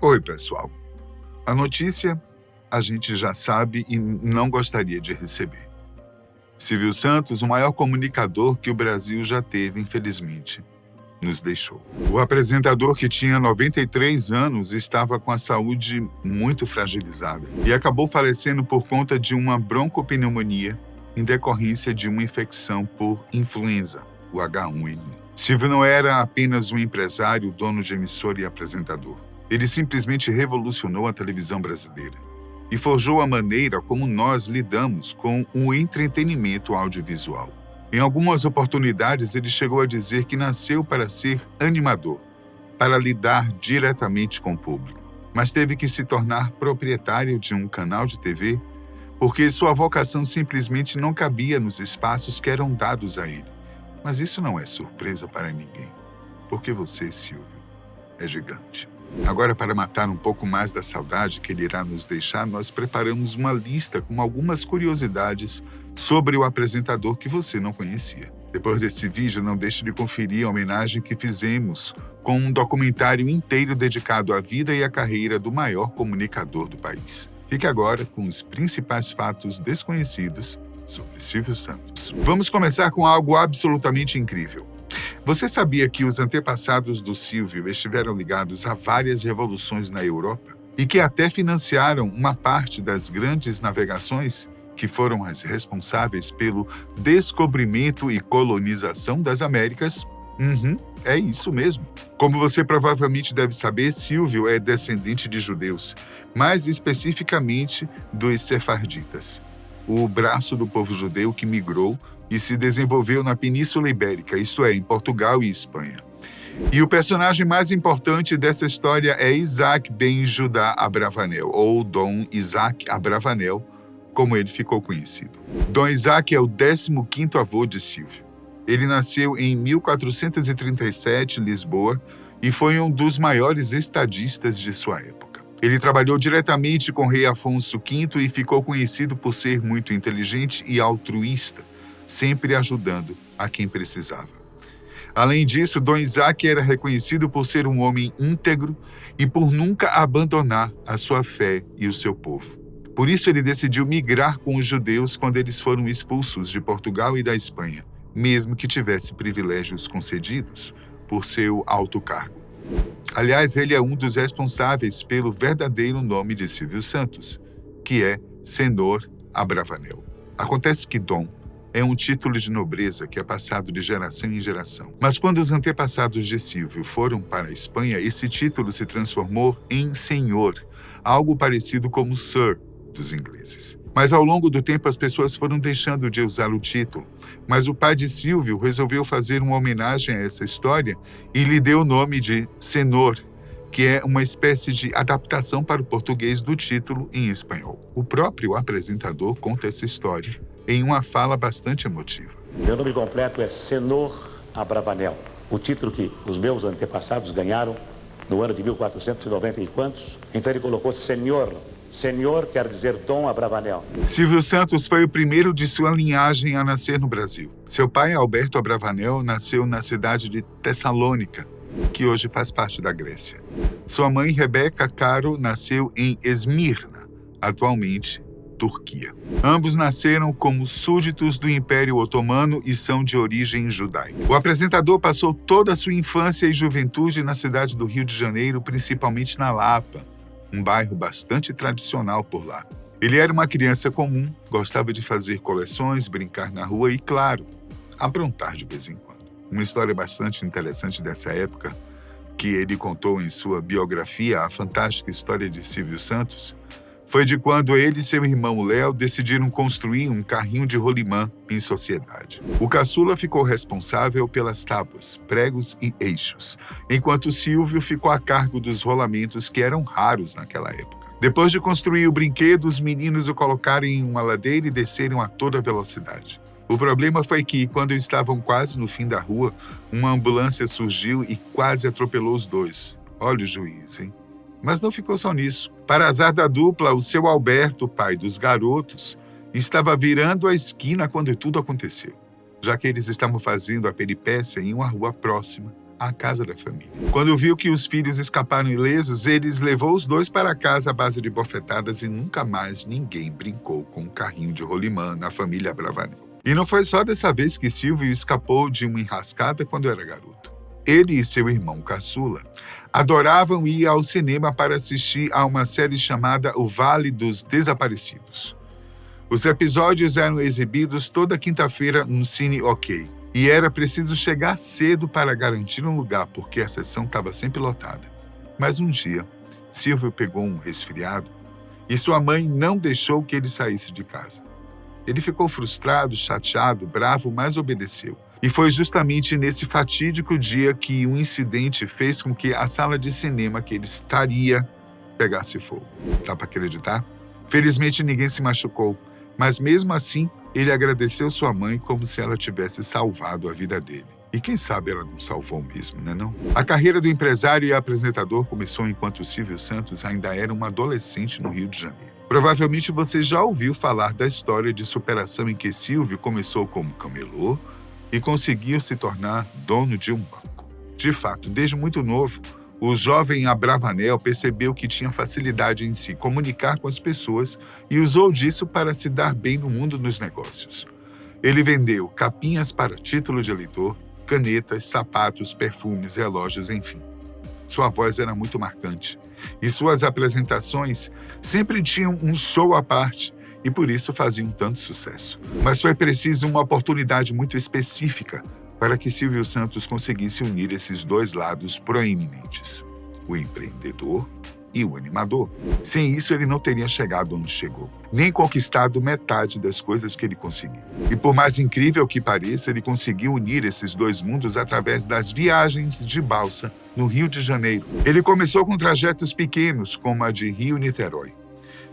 Oi, pessoal. A notícia a gente já sabe e não gostaria de receber. Silvio Santos, o maior comunicador que o Brasil já teve, infelizmente, nos deixou. O apresentador, que tinha 93 anos, estava com a saúde muito fragilizada e acabou falecendo por conta de uma broncopneumonia em decorrência de uma infecção por influenza, o H1N1. Silvio não era apenas um empresário, dono de emissora e apresentador. Ele simplesmente revolucionou a televisão brasileira e forjou a maneira como nós lidamos com o entretenimento audiovisual. Em algumas oportunidades, ele chegou a dizer que nasceu para ser animador, para lidar diretamente com o público, mas teve que se tornar proprietário de um canal de TV porque sua vocação simplesmente não cabia nos espaços que eram dados a ele. Mas isso não é surpresa para ninguém, porque você, Silvio, é gigante. Agora, para matar um pouco mais da saudade que ele irá nos deixar, nós preparamos uma lista com algumas curiosidades sobre o apresentador que você não conhecia. Depois desse vídeo, não deixe de conferir a homenagem que fizemos com um documentário inteiro dedicado à vida e à carreira do maior comunicador do país. Fique agora com os principais fatos desconhecidos sobre Silvio Santos. Vamos começar com algo absolutamente incrível. Você sabia que os antepassados do Silvio estiveram ligados a várias revoluções na Europa e que até financiaram uma parte das grandes navegações que foram as responsáveis pelo descobrimento e colonização das Américas? É isso mesmo. Como você provavelmente deve saber, Silvio é descendente de judeus, mais especificamente dos sefarditas, o braço do povo judeu que migrou e se desenvolveu na Península Ibérica, isto é, em Portugal e Espanha. E o personagem mais importante dessa história é Isaac ben Judá Abravanel, ou Dom Isaac Abravanel, como ele ficou conhecido. Dom Isaac é o 15º avô de Silvio. Ele nasceu em 1437 em Lisboa e foi um dos maiores estadistas de sua época. Ele trabalhou diretamente com o rei Afonso V e ficou conhecido por ser muito inteligente e altruísta, sempre ajudando a quem precisava. Além disso, Dom Isaac era reconhecido por ser um homem íntegro e por nunca abandonar a sua fé e o seu povo. Por isso, ele decidiu migrar com os judeus quando eles foram expulsos de Portugal e da Espanha, mesmo que tivesse privilégios concedidos por seu alto cargo. Aliás, ele é um dos responsáveis pelo verdadeiro nome de Silvio Santos, que é Senhor Abravanel. Acontece que Dom é um título de nobreza que é passado de geração em geração. Mas quando os antepassados de Silvio foram para a Espanha, esse título se transformou em Senhor, algo parecido como Sir dos ingleses. Mas ao longo do tempo as pessoas foram deixando de usar o título. Mas o pai de Silvio resolveu fazer uma homenagem a essa história e lhe deu o nome de Senhor, que é uma espécie de adaptação para o português do título em espanhol. O próprio apresentador conta essa história em uma fala bastante emotiva. Meu nome completo é Senhor Abravanel, o título que os meus antepassados ganharam no ano de 1490 e quantos. Então ele colocou Senhor. Senhor quer dizer Dom Abravanel. Silvio Santos foi o primeiro de sua linhagem a nascer no Brasil. Seu pai, Alberto Abravanel, nasceu na cidade de Tessalônica, que hoje faz parte da Grécia. Sua mãe, Rebeca Caro, nasceu em Esmirna, atualmente Turquia. Ambos nasceram como súditos do Império Otomano e são de origem judaica. O apresentador passou toda a sua infância e juventude na cidade do Rio de Janeiro, principalmente na Lapa, um bairro bastante tradicional por lá. Ele era uma criança comum, gostava de fazer coleções, brincar na rua e, claro, aprontar de vez em quando. Uma história bastante interessante dessa época, que ele contou em sua biografia, A Fantástica História de Silvio Santos, foi de quando ele e seu irmão Léo decidiram construir um carrinho de rolimã em sociedade. O caçula ficou responsável pelas tábuas, pregos e eixos, enquanto Silvio ficou a cargo dos rolamentos que eram raros naquela época. Depois de construir o brinquedo, os meninos o colocaram em uma ladeira e desceram a toda velocidade. O problema foi que, quando estavam quase no fim da rua, uma ambulância surgiu e quase atropelou os dois. Olha o juiz, hein? Mas não ficou só nisso. Para azar da dupla, o seu Alberto, pai dos garotos, estava virando a esquina quando tudo aconteceu. Já que eles estavam fazendo a peripécia em uma rua próxima à casa da família. Quando viu que os filhos escaparam ilesos, ele levou os dois para casa à base de bofetadas e nunca mais ninguém brincou com um carrinho de rolimã na família Abravanel. E não foi só dessa vez que Silvio escapou de uma enrascada quando era garoto. Ele e seu irmão caçula adoravam ir ao cinema para assistir a uma série chamada O Vale dos Desaparecidos. Os episódios eram exibidos toda quinta-feira no Cine OK. E era preciso chegar cedo para garantir um lugar, porque a sessão estava sempre lotada. Mas um dia, Silvio pegou um resfriado e sua mãe não deixou que ele saísse de casa. Ele ficou frustrado, chateado, bravo, mas obedeceu. E foi justamente nesse fatídico dia que um incidente fez com que a sala de cinema que ele estaria pegasse fogo. Dá para acreditar? Felizmente ninguém se machucou, mas mesmo assim ele agradeceu sua mãe como se ela tivesse salvado a vida dele. E quem sabe ela não salvou mesmo, né não? A carreira do empresário e apresentador começou enquanto Silvio Santos ainda era um adolescente no Rio de Janeiro. Provavelmente você já ouviu falar da história de superação em que Silvio começou como camelô e conseguiu se tornar dono de um banco. De fato, desde muito novo, o jovem Abravanel percebeu que tinha facilidade em se comunicar com as pessoas e usou disso para se dar bem no mundo dos negócios. Ele vendeu capinhas para título de eleitor, canetas, sapatos, perfumes, relógios, enfim. Sua voz era muito marcante e suas apresentações sempre tinham um show à parte e por isso faziam tanto sucesso. Mas foi preciso uma oportunidade muito específica para que Silvio Santos conseguisse unir esses dois lados proeminentes, o empreendedor e o animador. Sem isso, ele não teria chegado onde chegou, nem conquistado metade das coisas que ele conseguiu. E por mais incrível que pareça, ele conseguiu unir esses dois mundos através das viagens de balsa no Rio de Janeiro. Ele começou com trajetos pequenos, como a de Rio-Niterói.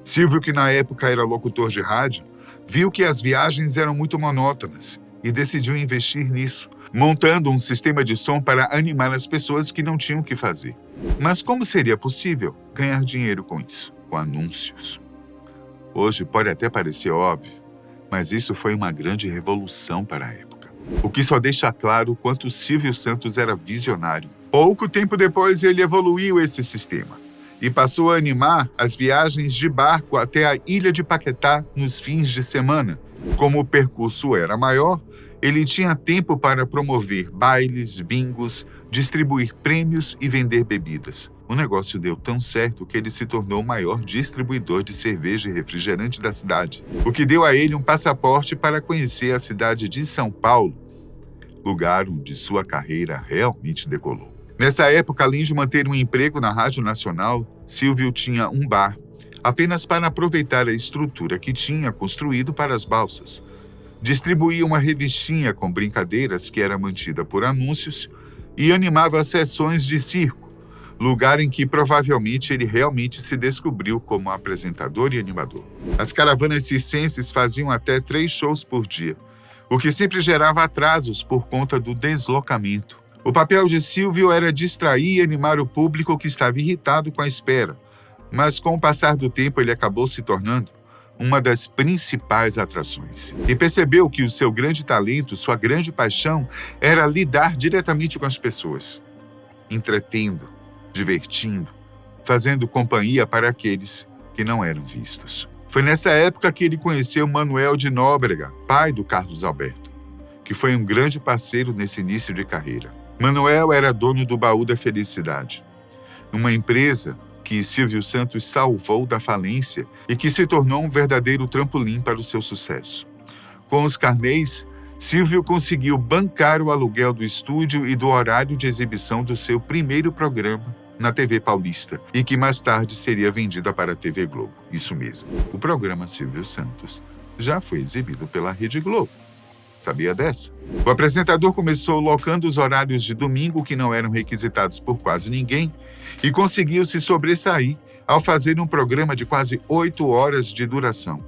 Silvio, que na época era locutor de rádio, viu que as viagens eram muito monótonas e decidiu investir nisso, montando um sistema de som para animar as pessoas que não tinham o que fazer. Mas como seria possível ganhar dinheiro com isso? Com anúncios. Hoje pode até parecer óbvio, mas isso foi uma grande revolução para a época. O que só deixa claro o quanto Silvio Santos era visionário. Pouco tempo depois ele evoluiu esse sistema e passou a animar as viagens de barco até a ilha de Paquetá nos fins de semana. Como o percurso era maior, ele tinha tempo para promover bailes, bingos, distribuir prêmios e vender bebidas. O negócio deu tão certo que ele se tornou o maior distribuidor de cerveja e refrigerante da cidade, o que deu a ele um passaporte para conhecer a cidade de São Paulo, lugar onde sua carreira realmente decolou. Nessa época, além de manter um emprego na Rádio Nacional, Silvio tinha um bar, apenas para aproveitar a estrutura que tinha construído para as balsas. Distribuía uma revistinha com brincadeiras que era mantida por anúncios e animava sessões de circo, lugar em que provavelmente ele realmente se descobriu como apresentador e animador. As caravanas circenses faziam até 3 shows por dia, o que sempre gerava atrasos por conta do deslocamento. O papel de Silvio era distrair e animar o público que estava irritado com a espera, mas com o passar do tempo ele acabou se tornando uma das principais atrações. E percebeu que o seu grande talento, sua grande paixão, era lidar diretamente com as pessoas, entretendo, divertindo, fazendo companhia para aqueles que não eram vistos. Foi nessa época que ele conheceu Manuel de Nóbrega, pai do Carlos Alberto, que foi um grande parceiro nesse início de carreira. Manuel era dono do Baú da Felicidade, uma empresa que Silvio Santos salvou da falência e que se tornou um verdadeiro trampolim para o seu sucesso. Com os carnês, Silvio conseguiu bancar o aluguel do estúdio e do horário de exibição do seu primeiro programa na TV Paulista e que mais tarde seria vendida para a TV Globo. Isso mesmo, o programa Silvio Santos já foi exibido pela Rede Globo. Sabia dessa? O apresentador começou locando os horários de domingo que não eram requisitados por quase ninguém e conseguiu se sobressair ao fazer um programa de quase 8 horas de duração,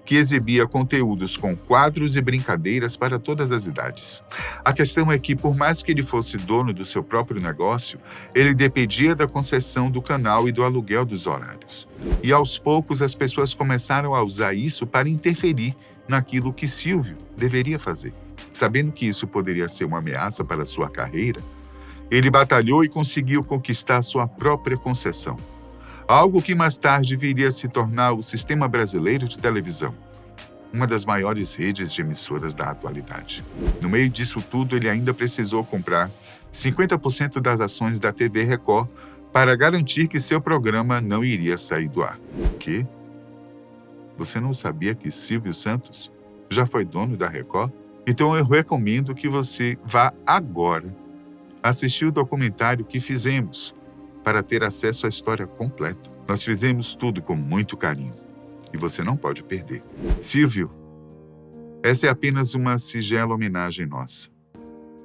que exibia conteúdos com quadros e brincadeiras para todas as idades. A questão é que, por mais que ele fosse dono do seu próprio negócio, ele dependia da concessão do canal e do aluguel dos horários. E aos poucos as pessoas começaram a usar isso para interferir naquilo que Silvio deveria fazer. Sabendo que isso poderia ser uma ameaça para sua carreira, Ele batalhou e conseguiu conquistar sua própria concessão, algo que mais tarde viria a se tornar o Sistema Brasileiro de Televisão, uma das maiores redes de emissoras da atualidade. No meio disso tudo, ele ainda precisou comprar 50% das ações da TV Record para garantir que seu programa não iria sair do ar. O quê? Você não sabia que Silvio Santos já foi dono da Record? Então eu recomendo que você vá agora assistir o documentário que fizemos para ter acesso à história completa. Nós fizemos tudo com muito carinho e você não pode perder. Silvio, essa é apenas uma singela homenagem nossa,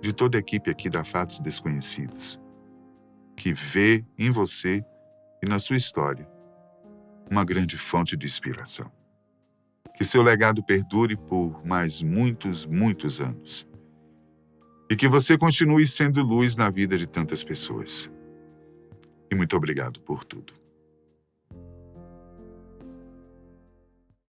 de toda a equipe aqui da Fatos Desconhecidos, que vê em você e na sua história uma grande fonte de inspiração. Que seu legado perdure por mais muitos, muitos anos. E que você continue sendo luz na vida de tantas pessoas. E muito obrigado por tudo.